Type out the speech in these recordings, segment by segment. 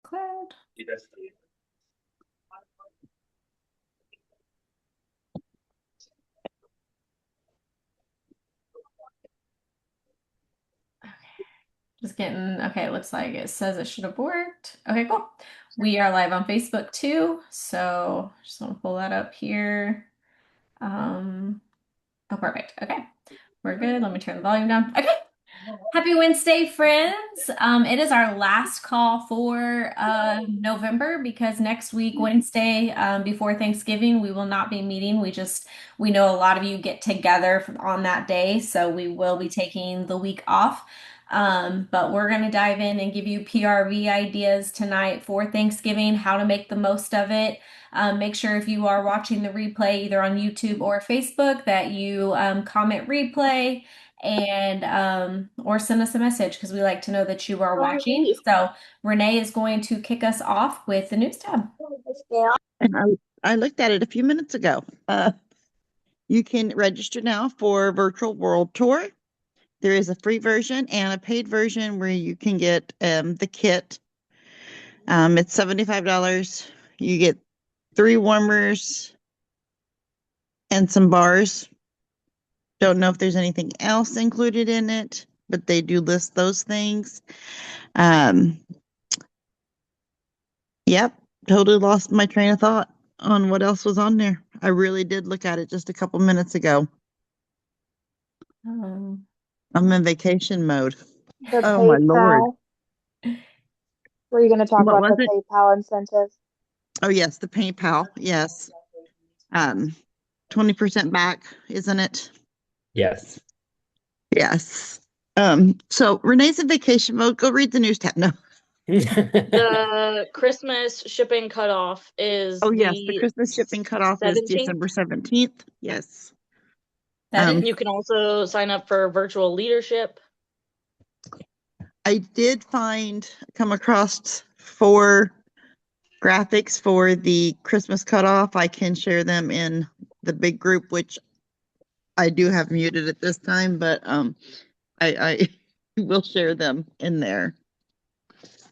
cloud. Just getting, okay, it looks like it says it should have worked. Okay, cool. We are live on Facebook too. So just want to pull that up here. Oh, perfect. Okay, we're good. Let me turn the volume down. Okay. Happy Wednesday, friends. It is our last call for November because next week, Wednesday, before Thanksgiving, we will not be meeting. We know a lot of you get together on that day, so we will be taking the week off. But we're going to dive in and give you PRV ideas tonight for Thanksgiving, how to make the most of it. Make sure if you are watching the replay either on YouTube or Facebook that you comment replay and or send us a message because we like to know that you are watching. So Renee is going to kick us off with the news tab. And I looked at it a few minutes ago. You can register now for Virtual World Tour. There is a free version and a paid version where you can get the kit. It's $75. You get 3 warmers and some bars. Don't know if there's anything else included in it, but they do list those things. Yep, totally lost my train of thought on what else was on there. I really did look at it just a couple minutes ago. Um, I'm in vacation mode. The Oh my Lord. PayPal. Were you going to talk What about was the it? PayPal incentive? Oh yes, the PayPal. Yes. 20% back, isn't it? Yes. Yes. So Renee's in vacation mode. Go read the news tab. No. The Christmas shipping cutoff is Oh yes, the the Christmas shipping cutoff is 17th. December 17th. Yes. that You can also sign up for virtual leadership. I did come across 4 graphics for the Christmas cutoff. I can share them in the big group, which I do have muted at this time, but I will share them in there.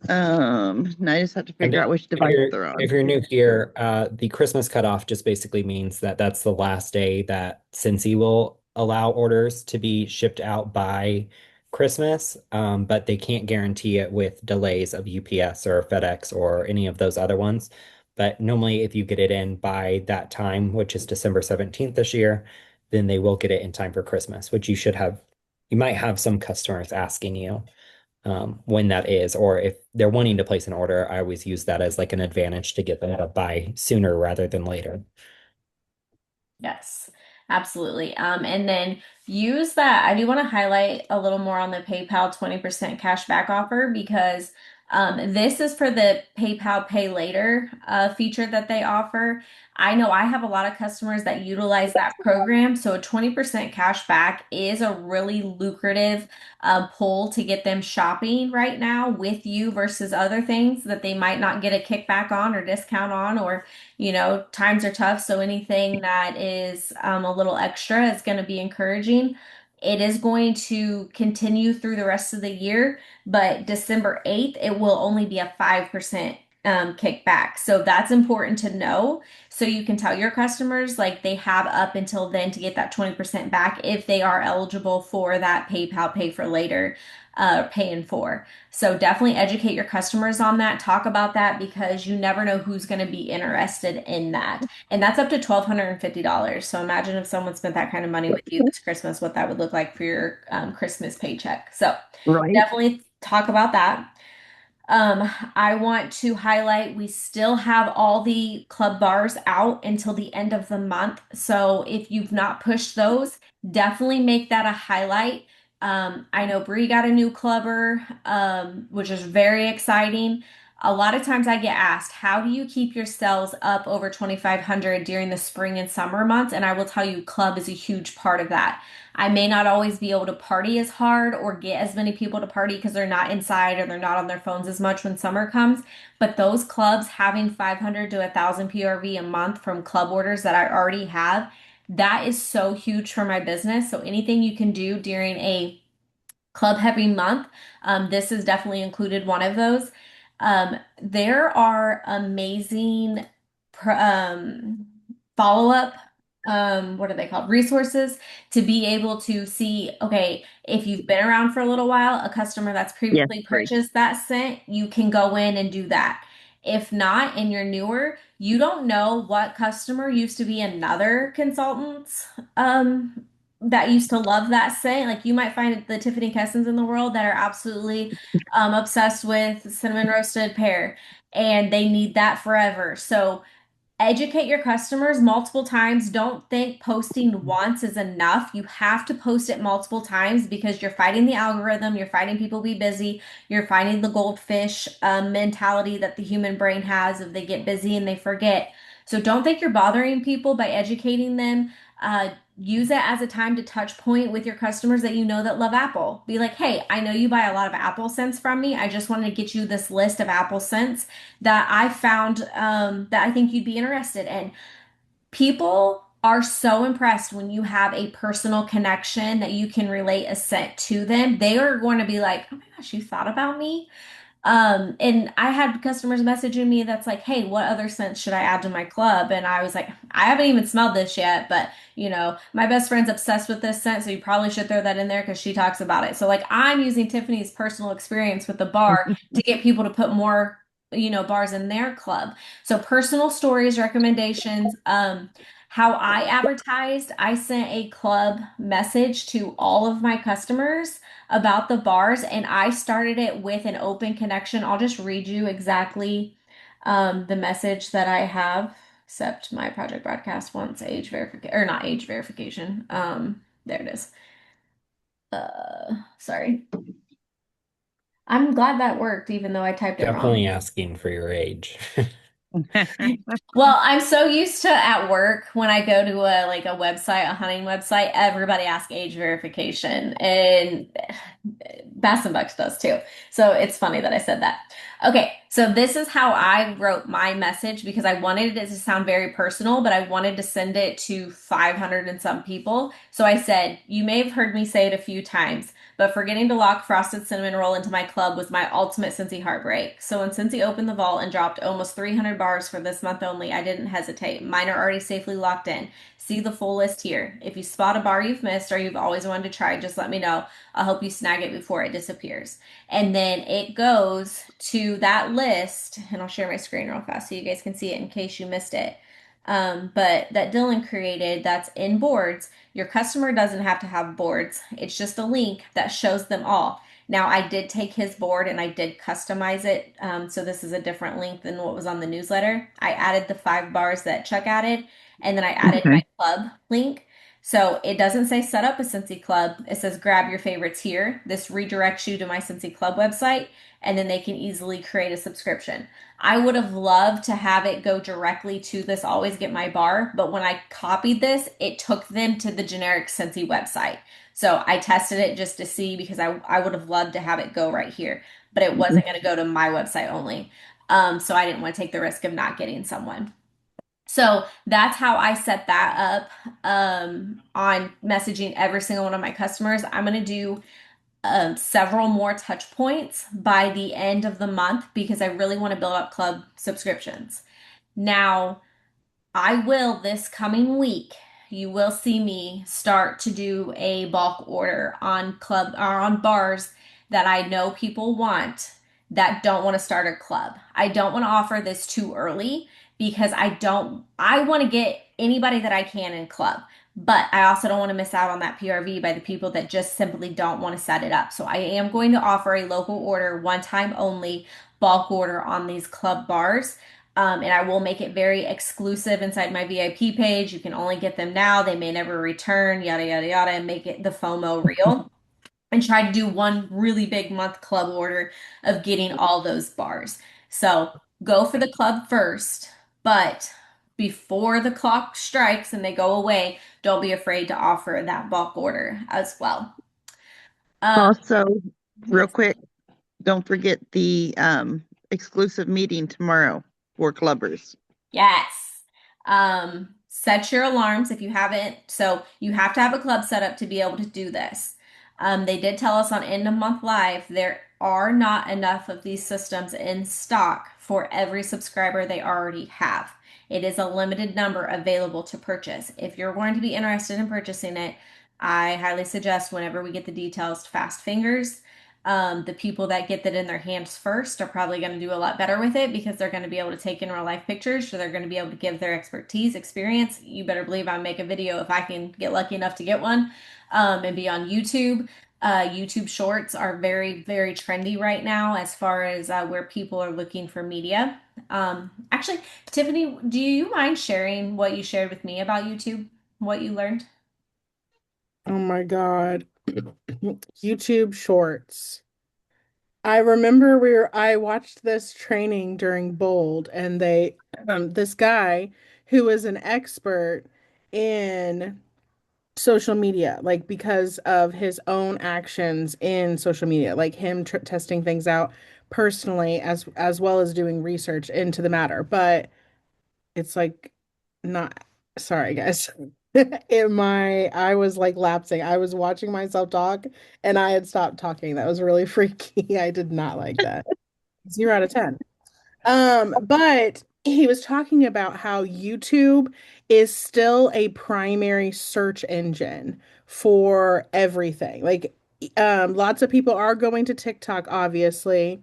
Now I just have to figure out which device they're on. If you're new here, the Christmas cutoff just basically means that that's the last day that Scentsy will allow orders to be shipped out by Christmas, but they can't guarantee it with delays of UPS or FedEx or any of those other ones. But normally, if you get it in by that time, which is December 17th this year, then they will get it in time for Christmas, which you should have. You might have some customers asking you when that is, or if they're wanting to place an order, I always use that as like an advantage to get them to buy sooner rather than later. Yes, absolutely. And then use that. I do want to highlight a little more on the PayPal 20% cash back offer because this is for the PayPal Pay Later feature that they offer. I know I have a lot of customers that utilize that program, so a 20% cash back is a really lucrative pull to get them shopping right now with you versus other things that they might not get a kickback on or discount on, or times are tough, so anything that is a little extra is going to be encouraging. It is going to continue through the rest of the year, but December 8th, it will only be a 5% kickback. So that's important to know. So you can tell your customers like they have up until then to get that 20% back if they are eligible for that PayPal pay for later, pay in four. So definitely educate your customers on that. Talk about that because you never know who's going to be interested in that. And that's up to $1,250. So imagine if someone spent that kind of money with you this Christmas, what that would look like for your Christmas paycheck. So Right. definitely talk about that. I want to highlight we still have all the club bars out until the end of the month. So if you've not pushed those, definitely make that a highlight. I know Bree got a new clubber, which is very exciting. A lot of times I get asked, how do you keep your sales up over 2,500 during the spring and summer months? And I will tell you, club is a huge part of that. I may not always be able to party as hard or get as many people to party because they're not inside or they're not on their phones as much when summer comes. But those clubs having 500 to 1,000 PRV a month from club orders that I already have, that is so huge for my business. So anything you can do during a club heavy month, this is definitely included one of those. There are amazing follow-up, what are they called? Resources to be able to see, okay, if you've been around for a little while, a customer that's Yes, previously free. purchased that scent, you can go in and do that. If not, and you're newer, you don't know what customer used to be another consultant's that used to love that scent. Like you might find the Tiffany Kessons in the world that are absolutely obsessed with cinnamon roasted pear, and they need that forever. So educate your customers multiple times. Don't think posting once is enough. You have to post it multiple times because you're fighting the algorithm, you're fighting people be busy, you're fighting the goldfish mentality that the human brain has if they get busy and they forget. So don't think you're bothering people by educating them. Use it as a time to touch point with your customers that you know that love Apple. Be like, hey, I know you buy a lot of Apple scents from me. I just wanted to get you this list of Apple scents that I found that I think you'd be interested in. People are so impressed when you have a personal connection that you can relate a scent to them. They are going to be like, oh my gosh, you thought about me? And I had customers messaging me that's like, hey, what other scents should I add to my club? And I was like, I haven't even smelled this yet, but my best friend's obsessed with this scent, so you probably should throw that in there because she talks about it. So like I'm using Tiffany's personal experience with the bar to get people to put more, bars in their club. So personal stories, recommendations, how I advertised, I sent a club message to all of my customers about the bars, and I started it with an open connection. I'll just read you exactly the message that I have, except my project broadcast wants age verification, or not age verification. There it is. Sorry. I'm glad that worked, even though I typed it wrong. Definitely asking for your age. Well, I'm so used to at work when I go to a website, a hunting website, everybody asks age verification, and Bass and Bucks does too. So it's funny that I said that. Okay, so this is how I wrote my message because I wanted it to sound very personal, but I wanted to send it to 500 and some people. So I said, you may have heard me say it a few times, but forgetting to lock Frosted Cinnamon Roll into my club was my ultimate Scentsy heartbreak. So when Scentsy opened the vault and dropped almost 300 bars for this month only, I didn't hesitate. Mine are already safely locked in. See the full list here. If you spot a bar you've missed or you've always wanted to try, just let me know. I'll help you snag it before it disappears. And then it goes to that list, and I'll share my screen real fast so you guys can see it in case you missed it. But that Dylan created that's in boards. Your customer doesn't have to have boards. It's just a link that shows them all. Now, I did take his board and I did customize it. So this is a different link than what was on the newsletter. I added the 5 bars that Chuck added, and then I added Okay. my club link. So it doesn't say set up a Scentsy Club. It says grab your favorites here. This redirects you to my Scentsy Club website, and then they can easily create a subscription. I would have loved to have it go directly to this Always Get My Bar, but when I copied this, it took them to the generic Scentsy website. So I tested it just to see because I would have loved to have it go right here, but it wasn't going to go to my website only. So I didn't want to take the risk of not getting someone. So that's how I set that up on messaging every single one of my customers. I'm going to do several more touch points by the end of the month because I really want to build up club subscriptions. Now, I will this coming week. You will see me start to do a bulk order on club or on bars that I know people want that don't want to start a club. I don't want to offer this too early because I want to get anybody that I can in club. But I also don't want to miss out on that PRV by the people that just simply don't want to set it up. So I am going to offer a local order, one time only bulk order on these club bars. And I will make it very exclusive inside my VIP page. You can only get them now. They may never return, yada, yada, yada, and make it the FOMO real. And try to do one really big month club order of getting all those bars. So go for the club first, but before the clock strikes and they go away, don't be afraid to offer that bulk order as well. Also, real Yes. quick, don't forget the exclusive meeting tomorrow for clubbers. Yes. Set your alarms if you haven't. So you have to have a club set up to be able to do this. They did tell us on end of month live are not enough of these systems in stock for every subscriber they already have. It is a limited number available to purchase. If you're going to be interested in purchasing it, I highly suggest whenever we get the details, fast fingers. The people that get that in their hands first are probably going to do a lot better with it because they're going to be able to take in real life pictures. So they're going to be able to give their expertise, experience. You better believe I make a video if I can get lucky enough to get one, and be on YouTube. YouTube shorts are very, very trendy right now as far as where people are looking for media. Actually, Tiffany, do you mind sharing what you shared with me about YouTube, what you learned? Oh my God. YouTube Shorts. I remember I watched this training during Bold, and this guy who was an expert in social media, like because of his own actions in social media, like him tr testing things out personally as well as doing research into the matter. But it's like not sorry guys. I was like lapsing. I was watching myself talk and I had stopped talking. That was really freaky. I did not like that. 0 out of 10. But he was talking about how YouTube is still a primary search engine for everything. Like, lots of people are going to TikTok, obviously,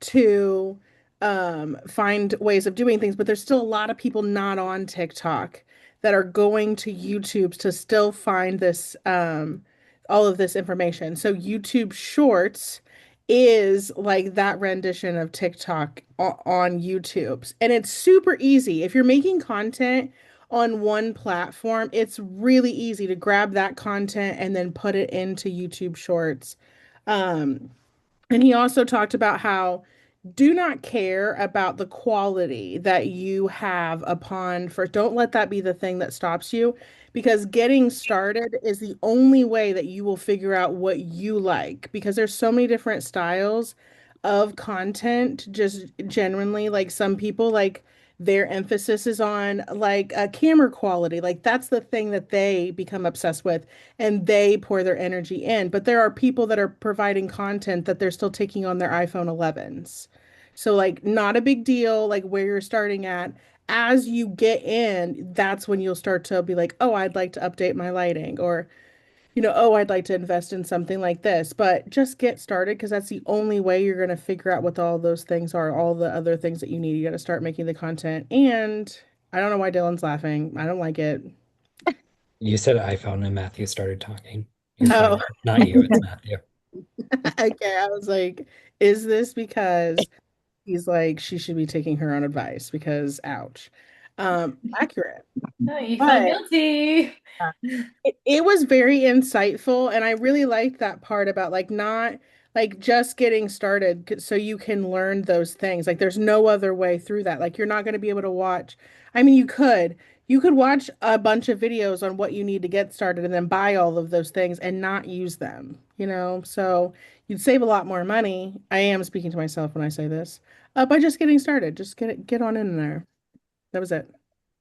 to find ways of doing things, but there's still a lot of people not on TikTok that are going to YouTube to still find this all of this information. So YouTube Shorts is like that rendition of TikTok on YouTube. And it's super easy. If you're making content on one platform, it's really easy to grab that content and then put it into YouTube Shorts. Um, and he also talked about how do not care about the quality that you have upon first. Don't let that be the thing that stops you because getting started is the only way that you will figure out what you like because there's so many different styles of content just genuinely like some people like their emphasis is on like a camera quality like that's the thing that they become obsessed with and they pour their energy in. But there are people that are providing content that they're still taking on their iPhone 11s. So, like, not a big deal, like where you're starting at. As you get in, that's when you'll start to be like, oh, I'd like to update my lighting, or, oh, I'd like to invest in something like this. But just get started because that's the only way you're going to figure out what all those things are, all the other things that you need. You got to start making the content. And I don't know why Dylan's laughing. I don't like it. You said iPhone and Matthew started talking. You're Oh, fine. Not you, it's Matthew. okay. I was like, is this because he's like, she should be taking her own advice because ouch. Accurate. Oh, you feel But guilty. it was very insightful, and I really liked that part about like not like just getting started so you can learn those things. Like there's no other way through that. Like you're not going to be able to watch. I mean, you could watch a bunch of videos on what you need to get started and then buy all of those things and not use them. So you'd save a lot more money. I am speaking to myself when I say this. By just getting started. Just get on in there. That was it.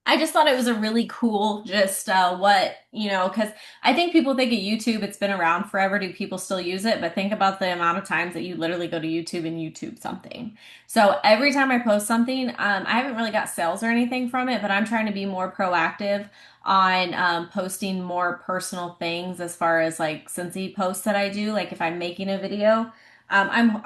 I just thought it was a really cool, just because I think people think of YouTube, it's been around forever. Do people still use it? But think about the amount of times that you literally go to YouTube and YouTube something. So every time I post something, I haven't really got sales or anything from it, but I'm trying to be more proactive on posting more personal things as far as like Scentsy posts that I do. Like if I'm making a video, I'm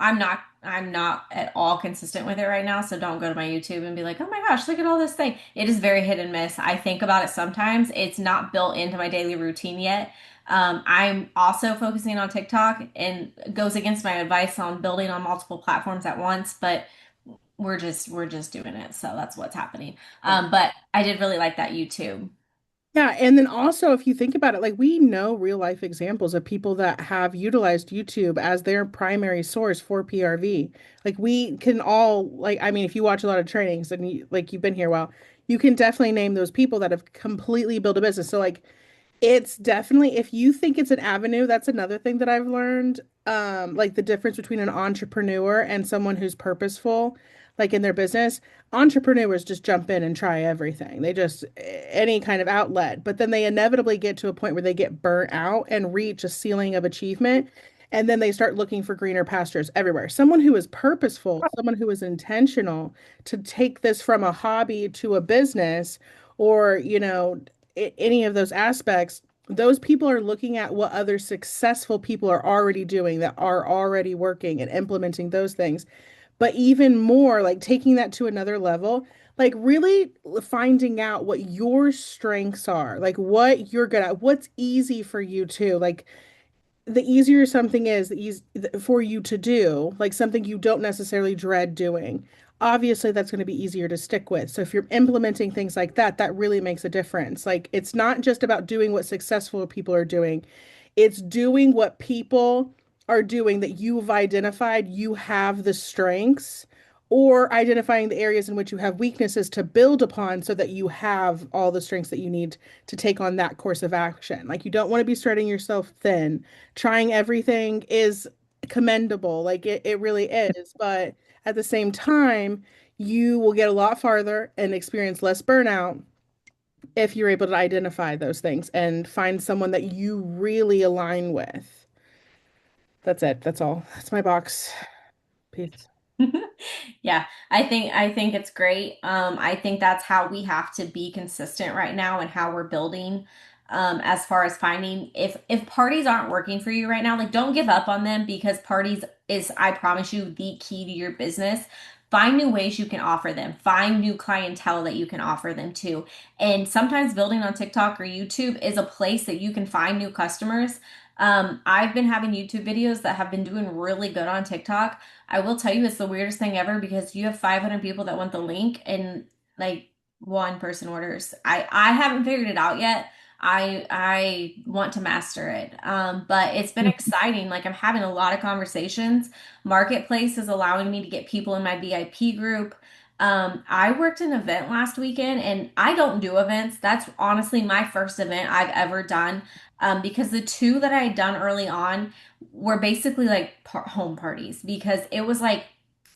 not at all consistent with it right now, so don't go to my YouTube and be like, "Oh my gosh, look at all this thing." It is very hit and miss. I think about it sometimes. It's not built into my daily routine yet. I'm also focusing on TikTok and it goes against my advice on building on multiple platforms at once, but we're just doing it. So that's what's happening. But I did really like that YouTube. Yeah, and then also if you think about it, like we know real life examples of people that have utilized YouTube as their primary source for PRV. Like we can all like I mean if you watch a lot of trainings and like you've been here a while, you can definitely name those people that have completely built a business. So like it's definitely, if you think it's an avenue, that's another thing that I've learned. Like the difference between an entrepreneur and someone who's purposeful, like in their business. Entrepreneurs just jump in and try everything. They just any kind of outlet, but then they inevitably get to a point where they get burnt out and reach a ceiling of achievement. And then they start looking for greener pastures everywhere. Someone who is purposeful, someone who is intentional to take this from a hobby to a business or, any of those aspects, those people are looking at what other successful people are already doing that are already working and implementing those things. But even more, like taking that to another level, like really finding out what your strengths are, like what you're good at, what's easy for you too. Like the easier something is, the easy for you to do, like something you don't necessarily dread doing. Obviously, that's going to be easier to stick with. So if you're implementing things like that, that really makes a difference. Like it's not just about doing what successful people are doing. It's doing what people are doing that you've identified you have the strengths, or identifying the areas in which you have weaknesses to build upon so that you have all the strengths that you need to take on that course of action. Like you don't want to be spreading yourself thin. Trying everything is commendable, like it really is. But at the same time, you will get a lot farther and experience less burnout if you're able to identify those things and find someone that you really align with. That's it. That's all. That's my box. Peace. Yeah, I think it's great. I think that's how we have to be consistent right now and how we're building. As far as finding if parties aren't working for you right now, like don't give up on them because parties is, I promise you, the key to your business. Find new ways you can offer them. Find new clientele that you can offer them to. And sometimes building on TikTok or YouTube is a place that you can find new customers. I've been having YouTube videos that have been doing really good on TikTok. I will tell you it's the weirdest thing ever because you have 500 people that want the link and like one person orders. I haven't figured it out yet. I want to master it. But it's been exciting. Like I'm having a lot of conversations. Marketplace is allowing me to get people in my VIP group. I worked an event last weekend and I don't do events. That's honestly my first event I've ever done. Because the two that I had done early on were basically like home parties because it was like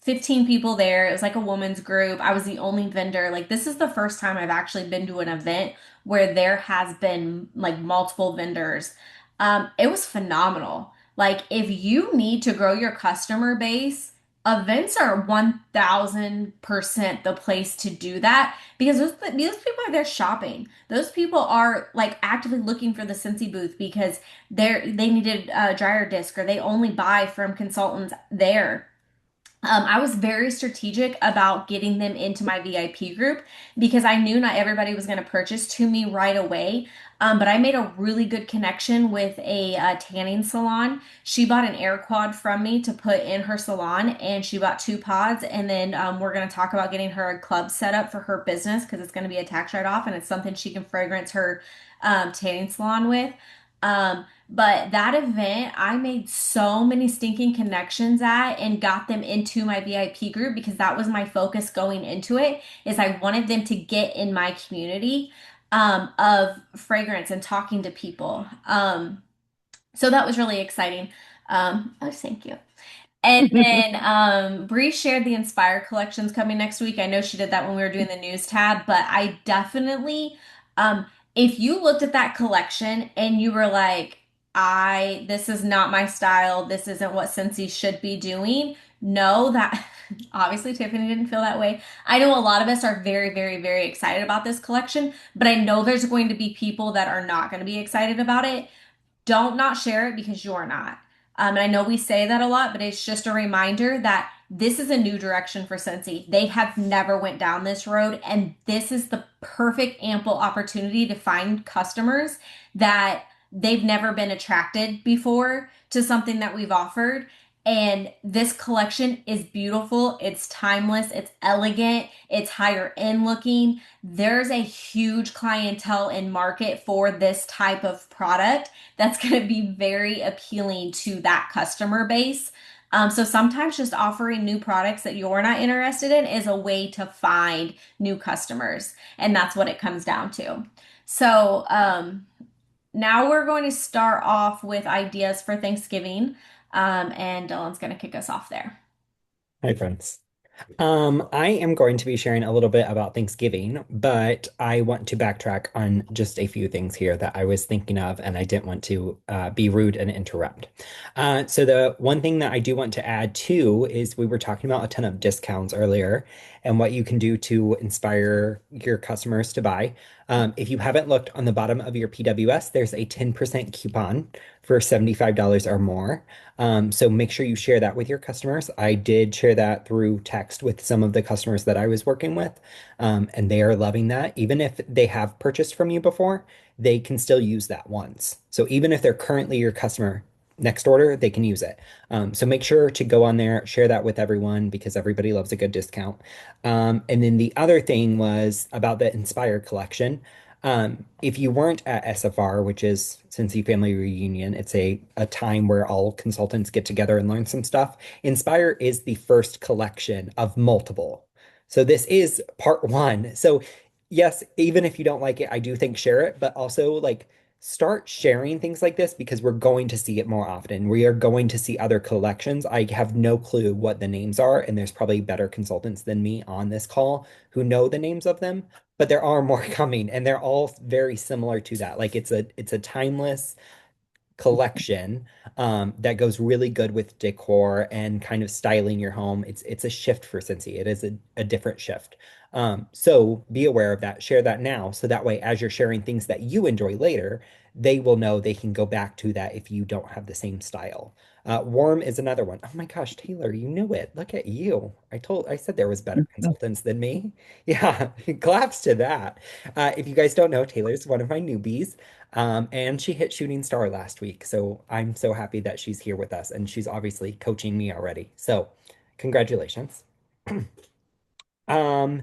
15 people there. It was like a woman's group. I was the only vendor. Like this is the first time I've actually been to an event where there has been like multiple vendors. It was phenomenal. Like if you need to grow your customer base, events are 1000% the place to do that because those people are there shopping. Those people are like actively looking for the Scentsy booth because they needed a dryer disc or they only buy from consultants there. I was very strategic about getting them into my VIP group because I knew not everybody was going to purchase to me right away. But I made a really good connection with a tanning salon. She bought an air quad from me to put in her salon, and she bought two pods. And then we're going to talk about getting her a club set up for her business because it's going to be a tax write-off, and it's something she can fragrance her tanning salon with. But that event, I made so many stinking connections at and got them into my VIP group because that was my focus going into it, is I wanted them to get in my community of fragrance and talking to people. So that was really exciting. Oh, thank you. And then Bree shared the Inspire collections coming next week. I know she did that when we were doing the news tab, but I definitely, if you looked at that collection and you were like, this is not my style, this isn't what Scentsy should be doing, know that obviously Tiffany didn't feel that way. I know a lot of us are very, very, very excited about this collection, but I know there's going to be people that are not going to be excited about it. Don't not share it because you're not. And I know we say that a lot, but it's just a reminder that this is a new direction for Scentsy. They have never went down this road, and this is the perfect ample opportunity to find customers that they've never been attracted before to something that we've offered. And this collection is beautiful. It's timeless. It's elegant. It's higher end looking. There's a huge clientele in market for this type of product that's going to be very appealing to that customer base. So sometimes just offering new products that you're not interested in is a way to find new customers. And that's what it comes down to. So now we're going to start off with ideas for Thanksgiving. And Dylan's going to kick us off there. Hi, friends. I am going to be sharing a little bit about Thanksgiving, but I want to backtrack on just a few things here that I was thinking of, and I didn't want to be rude and interrupt. So the one thing that I do want to add too is we were talking about a ton of discounts earlier and what you can do to inspire your customers to buy. If you haven't looked on the bottom of your PWS, there's a 10% coupon for $75 or more. So make sure you share that with your customers. I did share that through text with some of the customers that I was working with, and they are loving that. Even if they have purchased from you before, they can still use that once. So even if they're currently your customer next order, they can use it. So make sure to go on there, share that with everyone because everybody loves a good discount. And then the other thing was about the Inspire collection. If you weren't at SFR, which is Cincy Family Reunion, it's a time where all consultants get together and learn some stuff. Inspire is the first collection of multiple. So this is part one. So yes, even if you don't like it, I do think share it, but also like start sharing things like this because we're going to see it more often. We are going to see other collections. I have no clue what the names are, and there's probably better consultants than me on this call who know the names of them, but there are more coming and they're all very similar to that. Like it's a timeless collection that goes really good with decor and kind of styling your home. It's a shift for Scentsy. It is a different shift. So be aware of that. Share that now, so that way, as you're sharing things that you enjoy later, they will know they can go back to that if you don't have the same style. Warm is another one. Oh my gosh, Taylor, you knew it. Look at you. I said there was better consultants than me. Yeah, claps to that. If you guys don't know, Taylor's one of my newbies. And she hit shooting star last week. So I'm so happy that she's here with us and she's obviously coaching me already. So congratulations. Um,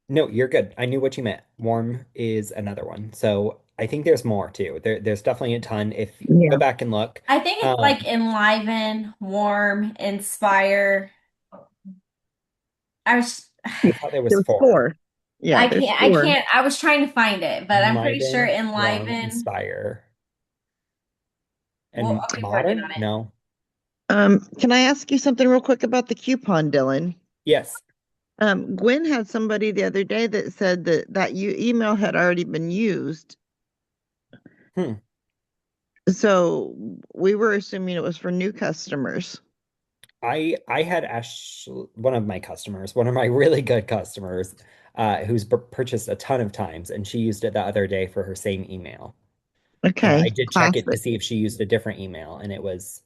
no, you're good. I knew what you meant. Warm is another one. So I think there's more too. There's definitely a ton. If you go Yeah. back and look, I think it's like enliven, warm, inspire. I was I thought there was There's four. four. Yeah, there's I four. can't, I was trying to find it, but I'm pretty sure Enliven, warm, enliven. inspire, Well, and okay, working modern? on it. No. Can I ask you something real quick about the coupon, Dylan? Yes. Gwen had somebody the other day that said that you email had already been used. Hmm. So we were assuming it was for new customers. I had one of my customers, one of my really good customers, who's purchased a ton of times, and she used it the other day for her same email. Okay, I did check it to classic. see if she used a different email, and it was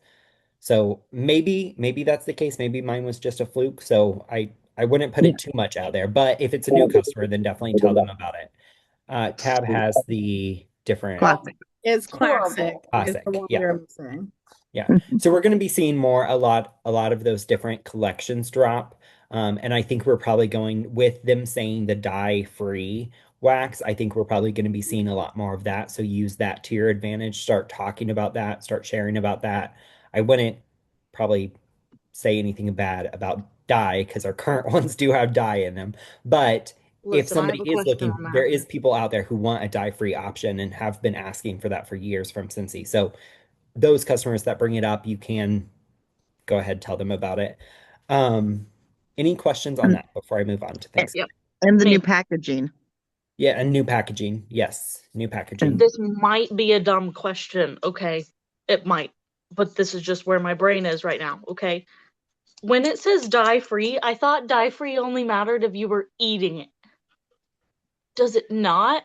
so maybe that's the case. Maybe mine was just a fluke. So I wouldn't put Yeah. it too much out there. But if it's a new customer, then definitely tell them about it. Tab has the different Oh, Classic. Is horrible. classic is the classic. one Yeah. we're missing. Yeah. So we're going to be seeing a lot of those different collections drop. And I think we're probably going with them saying the dye-free wax. I think we're probably going to be seeing a lot more of that. So use that to your advantage. Start talking about that. Start sharing about that. I wouldn't probably say anything bad about dye because our current ones do have dye in them. But if Listen, I somebody have a is question looking, on there that. is people out there who want a dye-free option and have been asking for that for years from Scentsy. So those customers that bring it up, you can go ahead, tell them about it. Um, any questions on And, that before I move on to things? Yep, and the new me. packaging. Yeah, and new packaging. Yes, new And packaging. This might be a dumb question, okay? It might, but this is just where my brain is right now, okay? When it says dye free, I thought dye free only mattered if you were eating it. Does it not?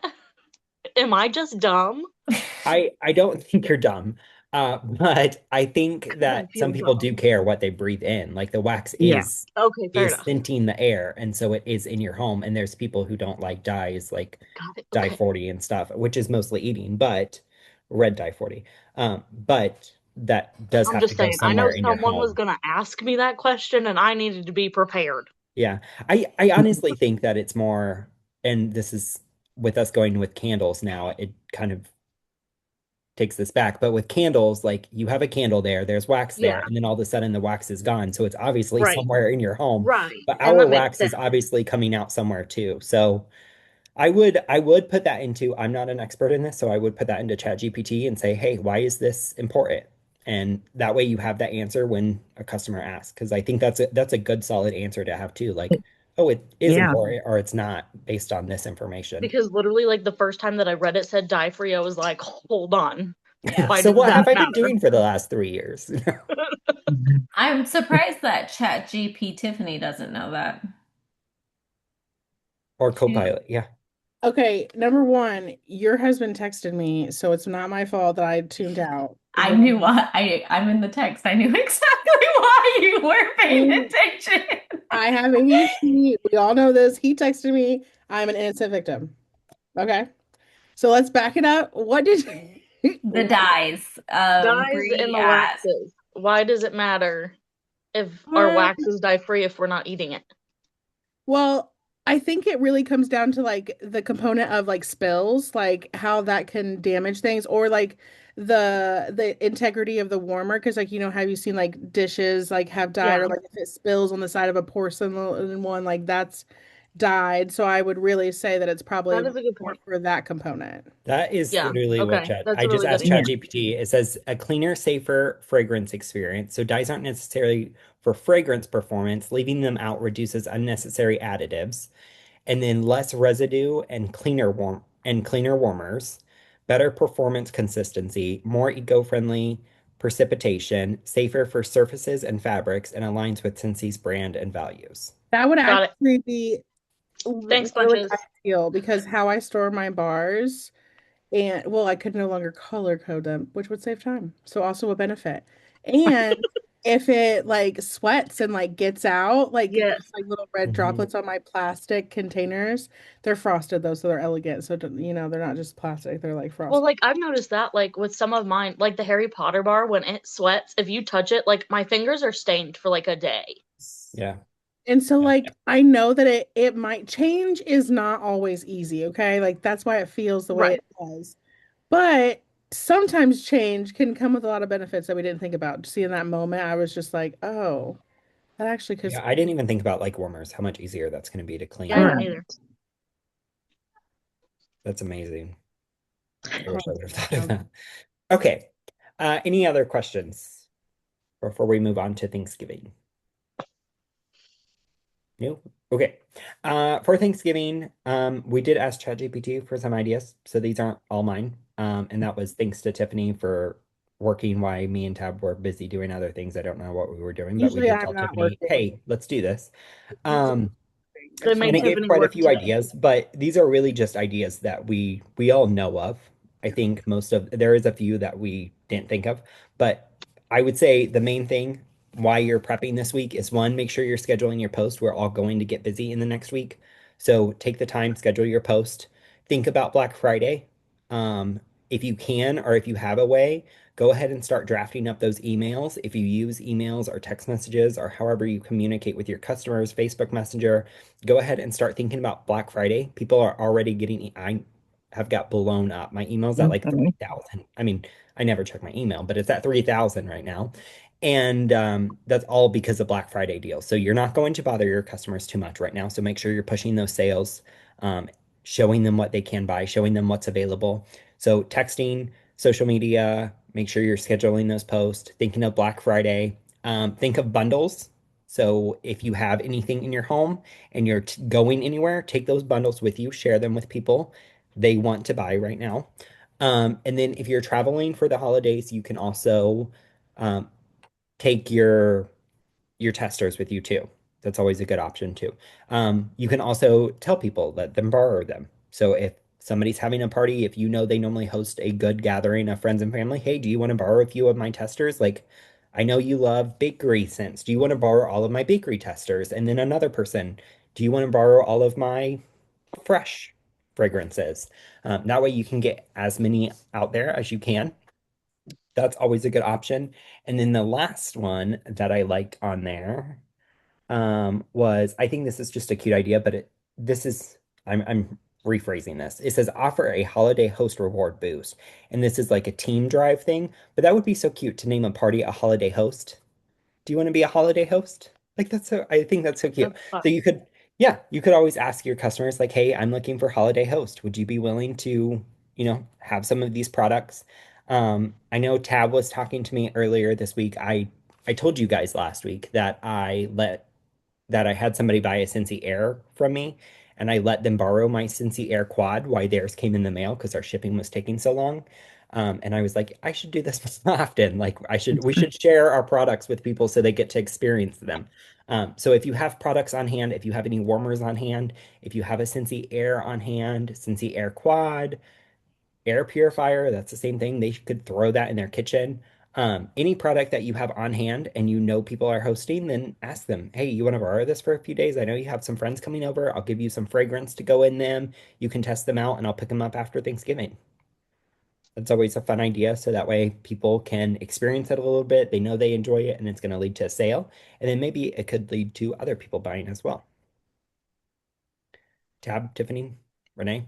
Am I just dumb? I don't think you're dumb. But I think God, I that some feel people dumb. do care what they breathe in. Like the wax yeah, Okay, fair is enough. scenting the air, and so it is in your home. And there's people who don't like dyes, like Got it. dye Okay. 40 and stuff, which is mostly eating, but red dye 40. But that does I'm have to just go saying, I know somewhere in your someone was home. gonna ask me that question and I needed to be prepared. Yeah. I honestly think that it's more, and this is with us going with candles now, it kind of takes this back. But with candles, like you have a candle there, there's wax there, Yeah, and then all of a sudden the wax is gone. So it's obviously right, somewhere in your home. right. But And our that makes wax is sense. obviously coming out somewhere too. So I would put that into, I'm not an expert in this, so I would put that into ChatGPT and say, hey, why is this important? And that way you have that answer when a customer asks. Because I think that's a good solid answer to have too. Like, oh, it is Yeah. important or it's not based on this information. Because literally, like the first time that I read it said dye free, I was like, hold on. Yeah. Why So does what that have I been matter? doing for the last 3 years? I'm surprised that Chat GP Tiffany doesn't know that. Or She- Copilot, yeah. Okay, number one, your husband texted me, so it's not my fault that I tuned out. I knew what I'm in the text. I knew exactly why you were paying attention. I have ADHD. We all know this. He texted me. I'm an innocent victim. Okay. So let's back it up. What did The dyes. Dyes and Bree the asked. waxes. Why does it matter if our Um, wax is dye free if we're not eating it? well, I think it really comes down to like the component of like spills, like how that can damage things, or like the integrity of the warmer. Because like have you seen like dishes like have dyed, Yeah, or like if it spills on the side of a porcelain one, like that's dyed. So I would really say that it's probably that is a good more point. for that component. That is Yeah, literally what okay, Chat. that's I a just really good asked Yeah. answer. ChatGPT. It says a cleaner, safer fragrance experience. So dyes aren't necessarily for fragrance performance. Leaving them out reduces unnecessary additives. And then less residue and cleaner warmers. Better performance consistency, more eco-friendly precipitation, safer for surfaces and fabrics, and aligns with Scentssy's brand and values. That would Got it. actually be Thanks, really bunches. ideal because how I store my bars, and well, I could no longer color code them, which would save time. So also a benefit. And if it like sweats and like gets out, like Yes. gets like little red Mhm. droplets on my plastic containers, they're frosted though, so they're elegant. So they're not just plastic, they're like Well, frosted. like I've noticed that, like with some of mine, like the Harry Potter bar, when it sweats, if you touch it, like my fingers are stained for like a day. Yeah. And so like I know that it might change is not always easy, okay? Like that's why it feels the way Right. it does. But sometimes change can come with a lot of benefits that we didn't think about. See, in that moment, I was just like, oh, that actually could. Yeah, I didn't even think about like warmers, how much easier that's going to be to Yeah, I clean. didn't Right. either. That's amazing. I wish I Oh, would have thought of that. Okay. Any other questions before we move on to Thanksgiving? No? Okay. For Thanksgiving, we did ask ChatGPT for some ideas, so these aren't all mine. And that was thanks to Tiffany for working while me and Tab were busy doing other things. I don't know what we were doing, but we usually did I'm tell not Tiffany, working. hey, let's do this. Usually, Um, They actually, and made it gave Tiffany quite a work few today. ideas, but these are really just ideas that we all know of. I think most of there is a few that we didn't think of, but I would say the main thing why you're prepping this week is one, make sure you're scheduling your post. We're all going to get busy in the next week. So take the time, schedule your post. Think about Black Friday. Um, if you can, or if you have a way, go ahead and start drafting up those emails. If you use emails or text messages or however you communicate with your customers, Facebook Messenger, go ahead and start thinking about Black Friday. People are already getting, I have got blown up. My email's at like Okay. 3,000. I mean, I never check my email, but it's at 3,000 right now. And that's all because of Black Friday deals. So you're not going to bother your customers too much right now. So make sure you're pushing those sales, um, showing them what they can buy, showing them what's available. So texting, social media, make sure you're scheduling those posts, thinking of Black Friday, think of bundles. So if you have anything in your home and you're going anywhere, take those bundles with you, share them with people they want to buy right now. And then if you're traveling for the holidays, you can also um, take your testers with you too. That's always a good option too. You can also tell people, let them borrow them. So if somebody's having a party, if you know they normally host a good gathering of friends and family, hey, do you want to borrow a few of my testers? Like, I know you love bakery scents. Do you want to borrow all of my bakery testers? And then another person, do you want to borrow all of my fresh fragrances? That way you can get as many out there as you can. That's always a good option. And then the last one that I liked on there was I think this is just a cute idea, but this is I'm rephrasing this. It says offer a holiday host reward boost. And this is like a team drive thing, but that would be so cute to name a party a holiday host. Do you want to be a holiday host? Like that's so I think that's so cute. That's So fun. you could yeah, you could always ask your customers like, "Hey, I'm looking for holiday host. Would you be willing to, have some of these products?" I know Tab was talking to me earlier this week. I told you guys last week that I had somebody buy a Scentsy Air from me, and I let them borrow my Scentsy Air Quad while theirs came in the mail because our shipping was taking so long. And I was like, I should do this more often. Like, we should share our products with people so they get to experience them. So if you have products on hand, if you have any warmers on hand, if you have a Scentsy Air on hand, Scentsy Air Quad, air purifier, that's the same thing. They could throw that in their kitchen. Any product that you have on hand and you know people are hosting, then ask them, hey, you want to borrow this for a few days? I know you have some friends coming over. I'll give you some fragrance to go in them. You can test them out and I'll pick them up after Thanksgiving. That's always a fun idea. So that way people can experience it a little bit. They know they enjoy it and it's going to lead to a sale. And then maybe it could lead to other people buying as well. Tab, Tiffany, Renee,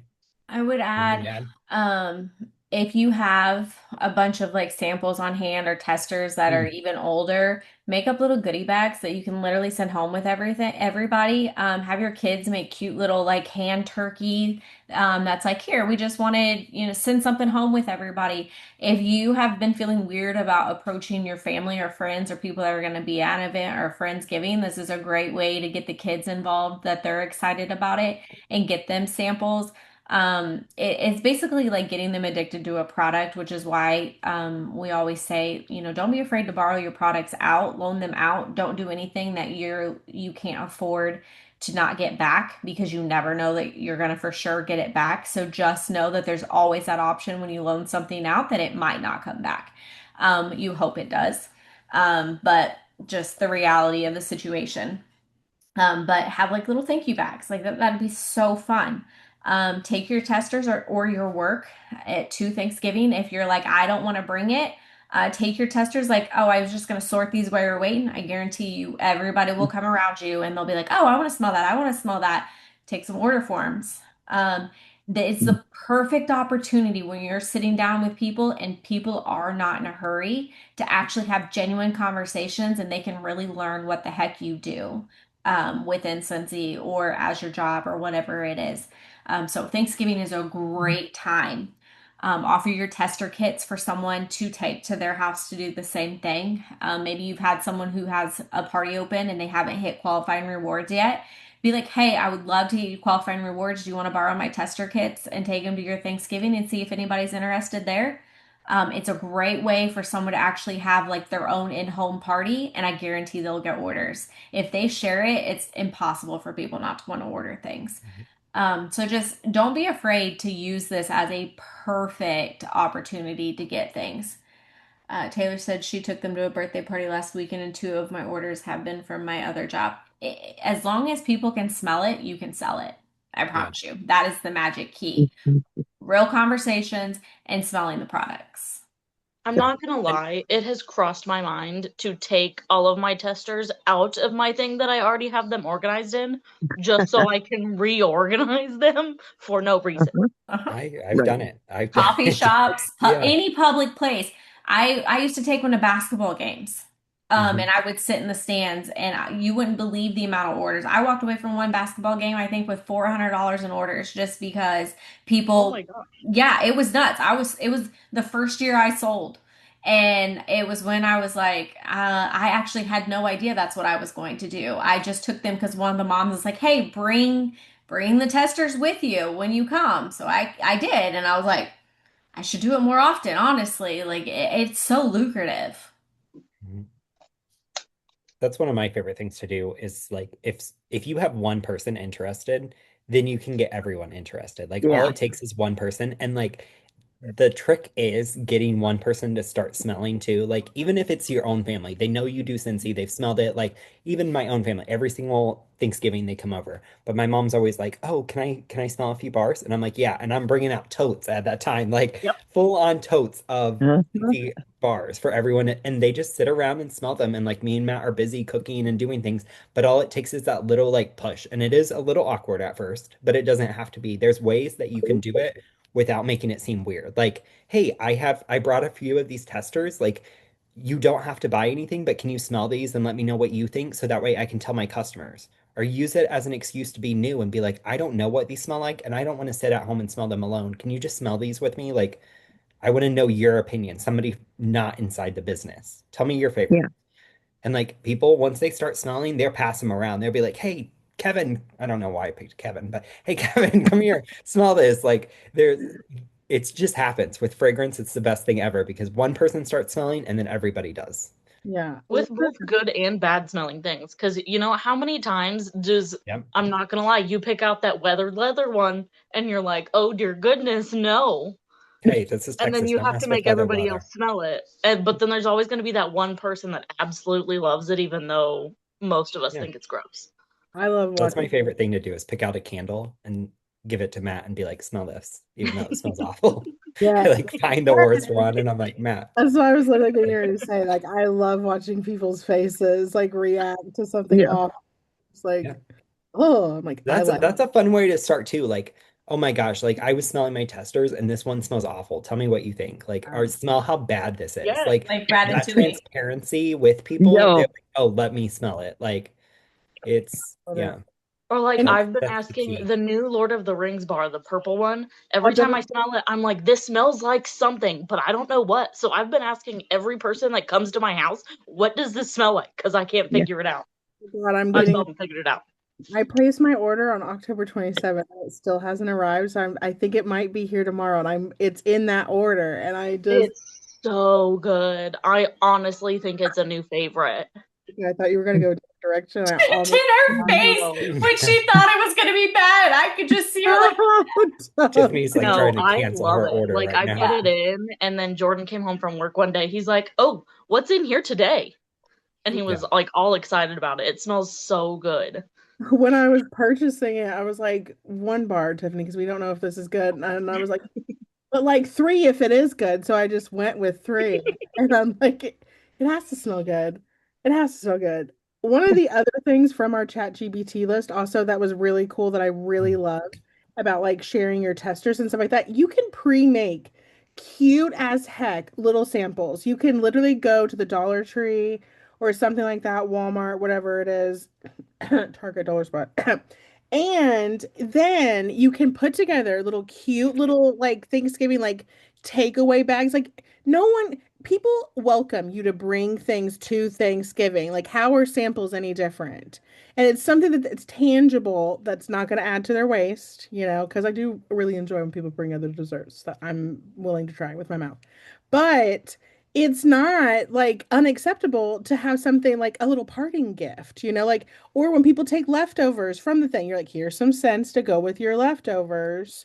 I would anything add, to add? um, if you have a bunch of like samples on hand or testers that are Mm, even older, make up little goodie bags that you can literally send home with everybody. Have your kids make cute little like hand turkey. That's like, here, we just wanted, send something home with everybody. If you have been feeling weird about approaching your family or friends or people that are going to be at an event or Friendsgiving, this is a great way to get the kids involved that they're excited about it and get them samples. It's basically like getting them addicted to a product, which is why we always say, don't be afraid to borrow your products out, loan them out. Don't do anything that you can't afford to not get back because you never know that you're gonna for sure get it back. So just know that there's always that option when you loan something out that it might not come back. You hope it does, but just the reality of the situation. But have like little thank you bags. Like that'd be so fun. Take your testers or your work to Thanksgiving. If you're like, I don't want to bring it, take your testers like, oh, I was just going to sort these while you're waiting. I guarantee you, everybody will come around you and they'll be like, oh, I want to smell that. I want to smell that. Take some order forms. It's the perfect opportunity when you're sitting down with people and people are not in a hurry to actually have genuine conversations and they can really learn what the heck you do within Scentsy or as your job or whatever it is. So Thanksgiving is a great time. Offer your tester kits for someone to take to their house to do the same thing. Maybe you've had someone who has a party open and they haven't hit qualifying rewards yet. Be like, hey, I would love to get you qualifying rewards. Do you want to borrow my tester kits and take them to your Thanksgiving and see if anybody's interested there? It's a great way for someone to actually have like their own in-home party, and I guarantee they'll get orders. If they share it, it's impossible for people not to want to order things. So just don't be afraid to use this as a perfect opportunity to get things. Taylor said she took them to a birthday party last weekend, and two of my orders have been from my other job. As long as people can smell it, you can sell it. I Yeah. promise you. That is the magic key. Real conversations and smelling the products. I'm not gonna lie, it has crossed my mind to take all of my testers out of my thing that I already have them organized in, just so I can reorganize them for no reason. Uh-huh. I've done it. I've done Coffee it. shops, Yeah. any public place. I used to take one to basketball games. Hmm. And I would sit in the stands, and you wouldn't believe the amount of orders. I walked away from one basketball game, I think, with $400 in orders just because Oh my people, god. yeah, it was nuts. It was the first year I sold. And it was when I was like, I actually had no idea that's what I was going to do. I just took them because one of the moms was like, hey, bring the testers with you when you come. So I did, and I was like, I should do it more often, honestly. Like it's so lucrative. That's one of my favorite things to do is like if you have one person interested, then you can get everyone interested. Like all Yeah. it takes is one person and like the trick is getting one person to start smelling too. Like even if it's your own family, they know you do Scentsy, they've smelled it. Like even my own family, every single Thanksgiving they come over. But my mom's always like, "Oh, can I smell a few bars?" And I'm like, "Yeah." And I'm bringing out totes at that time, like Yep. full on totes of Uh-huh. Scentsy bars for everyone, and they just sit around and smell them. And like me and Matt are busy cooking and doing things, but all it takes is that little like push, and it is a little awkward at first, but it doesn't have to be. There's ways that you can do it without making it seem weird. Like, hey, I brought a few of these testers. Like, you don't have to buy anything, but can you smell these and let me know what you think so that way I can tell my customers? Or use it as an excuse to be new and be like, I don't know what these smell like, and I don't want to sit at home and smell them alone. Can you just smell these with me? Like, I want to know your opinion. Somebody not inside the business. Tell me your Yeah. favorite. And like people, once they start smelling, they'll pass them around. They'll be like, "Hey, Kevin." I don't know why I picked Kevin, but hey, Kevin, come here, smell this. Like there, it just happens with fragrance. It's the best thing ever because one person starts smelling and then everybody does. Yeah. With both good and bad smelling things. Because you know, how many times does, Yep. I'm not gonna lie, you pick out that weathered leather one and you're like, oh dear goodness, no. Hey, this is And then Texas. you Don't have to mess with make leather everybody leather. else smell it. But then there's always gonna be that one person that absolutely loves it, even though most of us Yeah. think it's gross. I love That's my watching. favorite thing to do is pick out a candle and give it to Matt and be like, smell this, even though it smells awful. Yeah. I like find the worst one and I'm like, Matt. That's what I was literally getting ready to say. Like, I love watching people's faces like react to something Yeah. awful. It's Yeah. like, oh, I'm like, I like. That's a fun way to start too. Like, oh my gosh, like I was smelling my testers and this one smells awful. Tell me what you think. Like, or smell how bad this is. Yes. Like Like that Ratatouille. transparency with people, they're Yo. like, oh, let me smell it. Like it's Love it. yeah, Or like And I've been that's the asking key. the new Lord of the Rings bar, the purple one. Every I've time been, I smell it, I'm like, this smells like something, but I don't know what. So I've been asking every person that comes to my house, what does this smell like? Because I can't Yeah. figure it out. God, I'm I still getting. haven't figured it out. I placed my order on October 27th. And it still hasn't arrived, so I think it might be here tomorrow. And it's in that order, and It's so good. I honestly think it's a new favorite. I thought you were gonna go a different direction. I It almost. did her face No, when she thought it was gonna be bad. I could just see her like, Tiffany's like no, trying to I cancel love her it. order Like right I put now. yeah. it in, and then Jordan came home from work one day. He's like, "Oh, what's in here today?" And he Yeah. was like all excited about it. It smells so good. When I was purchasing it, I was like, one bar, Tiffany, because we don't know if this is good. And I was like, but like three if it is good. So I just went with three. And I'm like, it has to smell good. It has to smell good. One of the other things from our chat GBT list also that was really cool that I really loved about like sharing your testers and stuff like that, you can pre-make cute as heck little samples. You can literally go to the Dollar Tree or something like that, Walmart, whatever it is, Target Dollar Spot. And then you can put together little cute little like Thanksgiving like takeaway bags. Like no one people welcome you to bring things to Thanksgiving. Like how are samples any different? And it's something that's tangible that's not going to add to their waste, because I do really enjoy when people bring other desserts that I'm willing to try with my mouth. But it's not like unacceptable to have something like a little parting gift, like or when people take leftovers from the thing, you're like, here's some cents to go with your leftovers.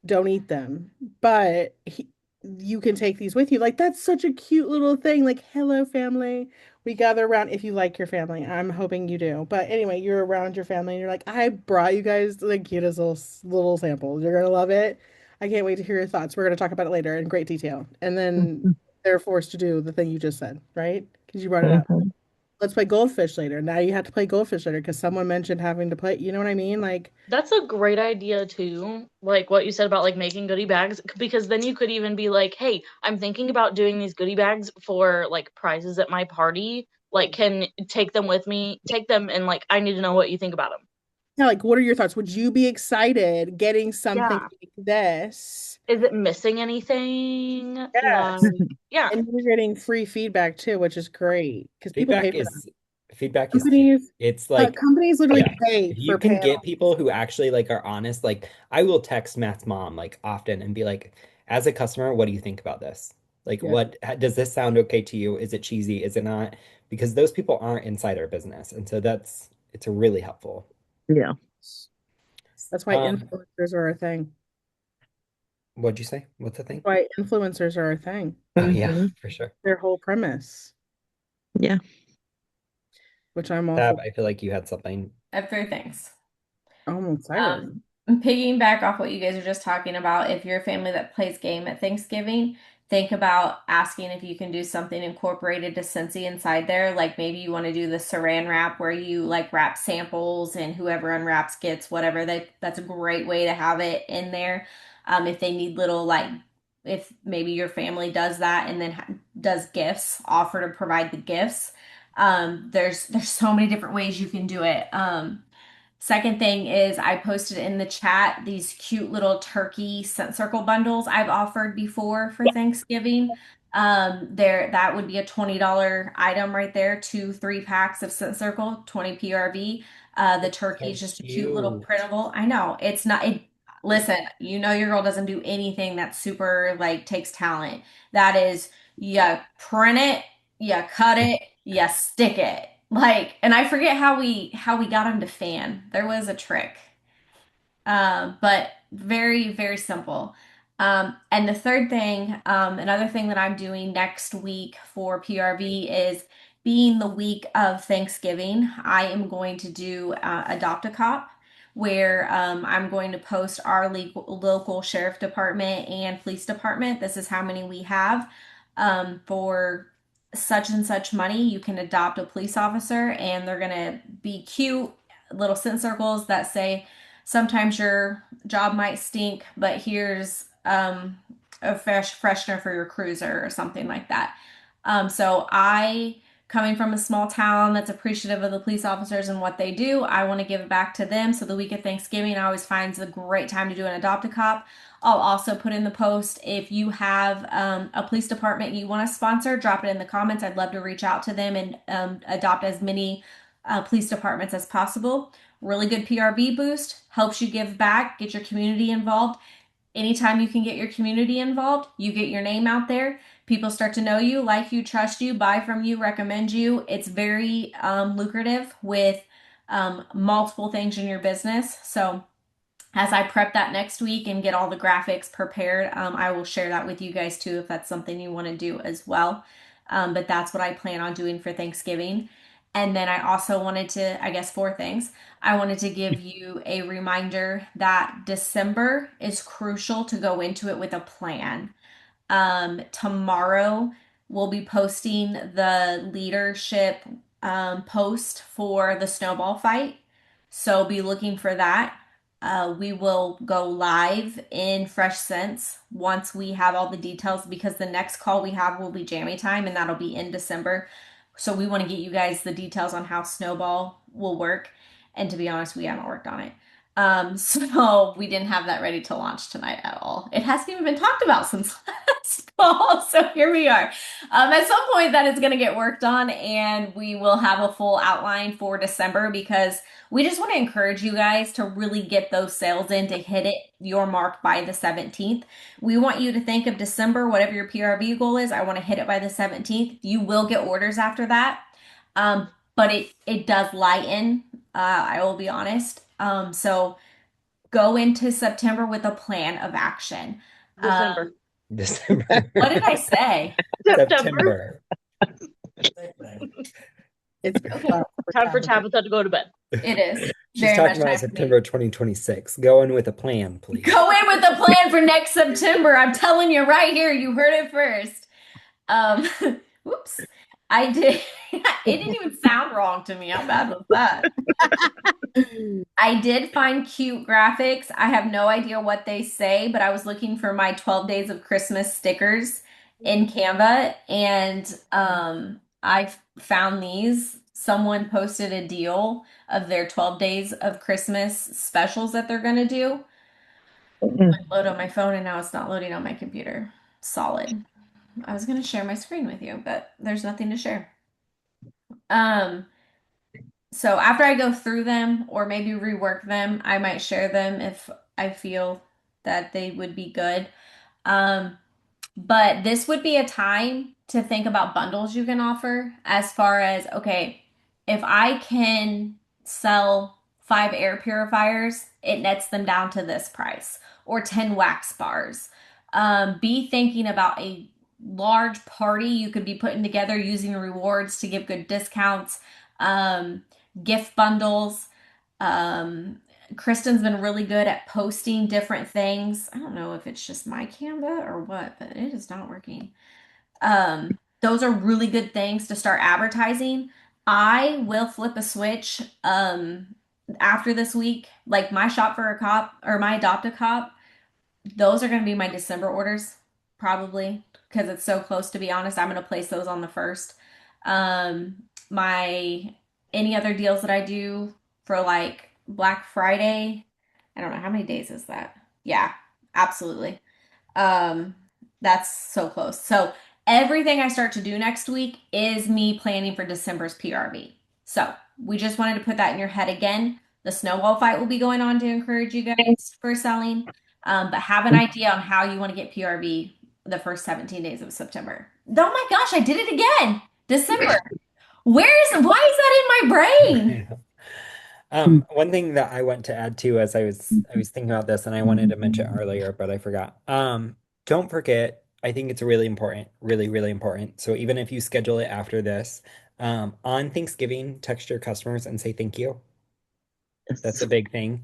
Don't eat them. But you can take these with you. Like, that's such a cute little thing. Like, hello, family. We gather around if you like your family. I'm hoping you do. But anyway, you're around your family and you're like, I brought you guys the cutest little samples. You're going to love it. I can't wait to hear your thoughts. We're going to talk about it later in great detail. And then they're forced to do the thing you just said, right? Because you brought it up. Mhm. Let's play goldfish later. Now you have to play goldfish later because someone mentioned having to play. You know what I mean? Like, That's a great idea too. Like what you said about like making goodie bags, because then you could even be like, "Hey, I'm thinking about doing these goodie bags for like prizes at my party. Like, can take them with me, take them, and like I need to know what you think about them." yeah, like, what are your thoughts? Would you be excited getting something Yeah. like this? Is it missing anything? Like, Yes. yeah. And you're getting free feedback too, which is great because people pay Feedback for that. is feedback is key. Companies, It's like, companies literally yeah, pay if you for can get panels. people who actually like are honest, like I will text Matt's mom like often and be like, as a customer, what do you think about this? Like, Yeah. does this sound okay to you? Is it cheesy? Is it not? Because those people aren't inside our business, and so it's a really helpful. Yeah. That's why Um, influencers are a thing. what'd you say? What's the That's thing? why influencers are a thing. Oh yeah, Mhm. for sure. Their whole premise, Yeah. which I'm all Tab, for. I feel like you had something. I have three things. I'm excited. Piggying off what you guys are just talking about, if you're a family that plays game at Thanksgiving, think about asking if you can do something incorporated to Scentsy inside there. Like maybe you want to do the saran wrap where you like wrap samples and whoever unwraps gets whatever. That's a great way to have it in there. If they need little like if maybe your family does that and then does gifts, offer to provide the gifts. There's so many different ways you can do it. Second thing is I posted in the chat these cute little turkey scent circle bundles I've offered before for Thanksgiving. There that would be a $20 item right there, two, 3 packs of scent circle, 20 PRV. The turkey So is just a cute little cute. printable. I know it's not it. Listen, you know your girl doesn't do anything that super like takes talent. That is, you print it, you cut it, you stick it. Like, and I forget how we got him to fan. There was a trick. But very, very simple. And the third thing, another thing that I'm doing next week for PRV is being the week of Thanksgiving, I am going to do Adopt a Cop, where I'm going to post our local sheriff department and police department. This is how many we have. For such and such money, you can adopt a police officer, and they're going to be cute little scent circles that say, sometimes your job might stink, but here's a freshener for your cruiser or something like that. So I, coming from a small town that's appreciative of the police officers and what they do, I want to give it back to them. So the week of Thanksgiving, I always find a great time to do an adopt a cop. I'll also put in the post if you have a police department you want to sponsor, drop it in the comments. I'd love to reach out to them and adopt as many police departments as possible. Really good PRV boost, helps you give back, get your community involved. Anytime you can get your community involved, you get your name out there. People start to know you, like you, trust you, buy from you, recommend you. It's very lucrative with multiple things in your business. So as I prep that next week and get all the graphics prepared, I will share that with you guys too if that's something you want to do as well. But that's what I plan on doing for Thanksgiving. And then I also wanted to, I guess, four things. I wanted to give you a reminder that December is crucial to go into it with a plan. Tomorrow we'll be posting the leadership post for the snowball fight. So be looking for that. We will go live in Fresh Sense once we have all the details because the next call we have will be jammy time and that'll be in December. So we want to get you guys the details on how Snowball will work. And to be honest, we haven't worked on it. So we didn't have that ready to launch tonight at all. It hasn't even been talked about since last fall. So here we are. At some point that is going to get worked on and we will have a full outline for December because we just want to encourage you guys to really get those sales in to hit it your mark by the 17th. We want you to think of December, whatever your PRV goal is. I want to hit it by the 17th. You will get orders after that. But it does lighten, I will be honest. So go into September with a plan of action. December. December. What did I say? September. It's Okay. Time for Tabitha to go to bed. It is She's very much talking about time for me. September 2026. Go in with a plan, please. Go in with a plan for next September. I'm telling you right here. You heard it first. Um, whoops. I did. It didn't even sound wrong to me. How bad was that? I did find cute graphics. I have no idea what they say, but I was looking for my 12 Days of Christmas stickers in Canva, and I found these. Someone posted a deal of their 12 Days of Christmas specials that they're going to do. Load on my phone, and now it's not loading on my computer. Solid. I was going to share my screen with you, but there's nothing to share. Um, so after I go through them or maybe rework them, I might share them if I feel that they would be good. Um, but this would be a time to think about bundles you can offer as far as, okay, if I can sell 5 air purifiers, it nets them down to this price, or 10 wax bars. Be thinking about a large party you could be putting together using rewards to give good discounts, um, gift bundles. Um, Kristen's been really good at posting different things. I don't know if it's just my Canva or what, but it is not working. Those are really good things to start advertising. I will flip a switch after this week. Like my shop for a cop or my adopt a cop, those are going to be my December orders, probably, because it's so close, to be honest. I'm going to place those on the first. My any other deals that I do for like Black Friday. I don't know how many days is that. Yeah, absolutely. Um, that's so close. So everything I start to do next week is me planning for December's PRV. So we just wanted to put that in your head again. The snowball fight will be going on to encourage you guys for selling, but have an idea on how you want to get PRV the first 17 days of September. Oh my gosh, I did it again. December. Why is that in my brain? One thing that I want to add too, as I was thinking about this, and I wanted to mention earlier, but I forgot. Don't forget, I think it's really important, really, really important. So even if you schedule it after this, on Thanksgiving, text your customers and say thank you. That's Yes. a big thing.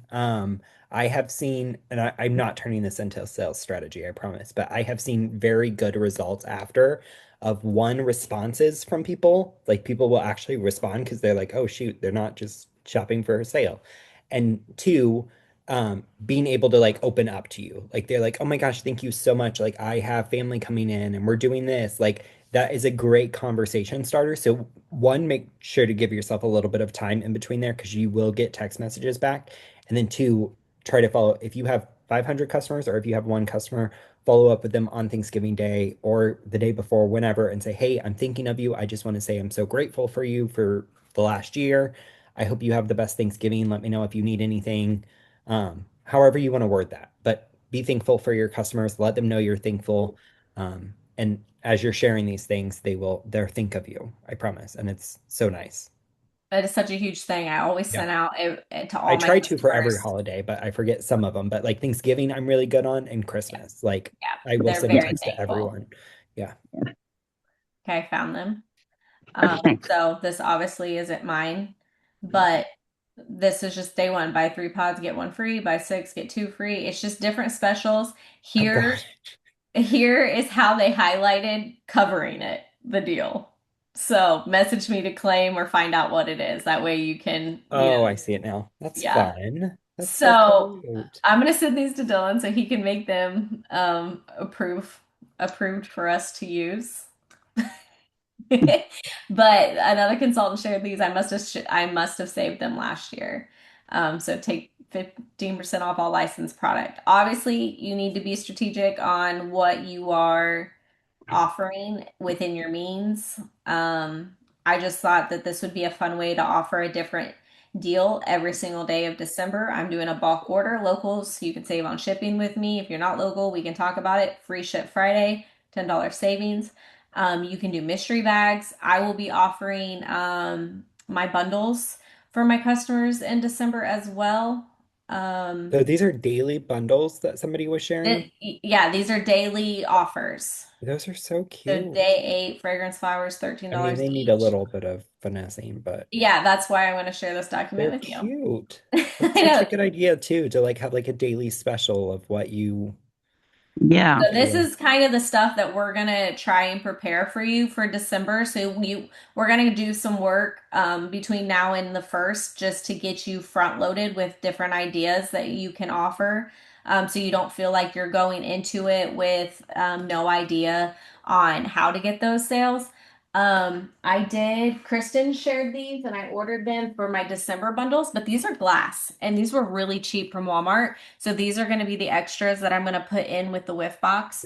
I have seen, and I'm not turning this into a sales strategy, I promise, but I have seen very good results after of one responses from people. Like people will actually respond because they're like, oh shoot, they're not just shopping for a sale. And two, being able to like open up to you. Like they're like, oh my gosh, thank you so much. Like I have family coming in and we're doing this. Like that is a great conversation starter. So one, make sure to give yourself a little bit of time in between there because you will get text messages back. And then two, try to follow. If you have 500 customers or if you have one customer, follow up with them on Thanksgiving Day or the day before, whenever, and say, hey, I'm thinking of you. I just want to say I'm so grateful for you for the last year. I hope you have the best Thanksgiving. Let me know if you need anything. However you want to word that, but be thankful for your customers. Let them know you're thankful. And as you're sharing these things, they'll think of you. I promise. And it's so nice. That is such a huge thing. I always Yeah. send out to I all my try to for every customers. holiday, but I forget some of them. But like Thanksgiving, I'm really good on, and Yeah, Christmas. Like yeah, I will they're send a very text to thankful. everyone. Yeah. Okay, I found them. Okay. So this obviously isn't mine, but this is just day one. Buy three pods, get one free. Buy six, get two free. It's just different specials. Oh Here, God. here is how they highlighted covering it, the deal. So message me to claim or find out what it is. That way you can, Oh, I see it now. That's yeah. fun. That's so So cute. I'm gonna send these to Dylan so he can make them approved for us to use. But another consultant shared these. I must have saved them last year. So take 15% off all licensed product. Obviously, you need to be strategic on what you are offering within your means. I just thought that this would be a fun way to offer a different deal every single day of December. I'm doing a bulk order locals, so you can save on shipping with me. If you're not local, we can talk about it. Free ship Friday, $10 savings. You can do mystery bags. I will be offering my bundles for my customers in December as well. Um, So these are daily bundles that somebody was sharing. yeah, these are daily offers. Those are so So cute. day eight, fragrance flowers, I mean, $13 they need a each. little bit of finessing, but Yeah, that's why I want to share this document they're with you. cute. That's I such a know. good idea too, to like have like a daily special of what you Yeah. So this yeah. is kind of the stuff that we're gonna try and prepare for you for December. We're gonna do some work between now and the first just to get you front loaded with different ideas that you can offer. So you don't feel like you're going into it with no idea on how to get those sales. Kristen shared these and I ordered them for my December bundles, but these are glass and these were really cheap from Walmart. So these are going to be the extras that I'm going to put in with the whiff box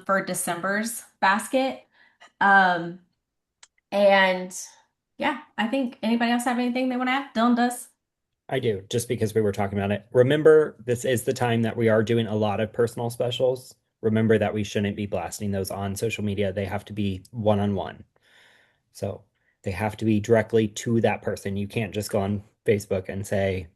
for December's basket. Um, and yeah, I think anybody else have anything they want to add? Dylan does. I do, just because we were talking about it. Remember, this is the time that we are doing a lot of personal specials. Remember that we shouldn't be blasting those on social media. They have to be one-on-one. So they have to be directly to that person. You can't just go on Facebook and say,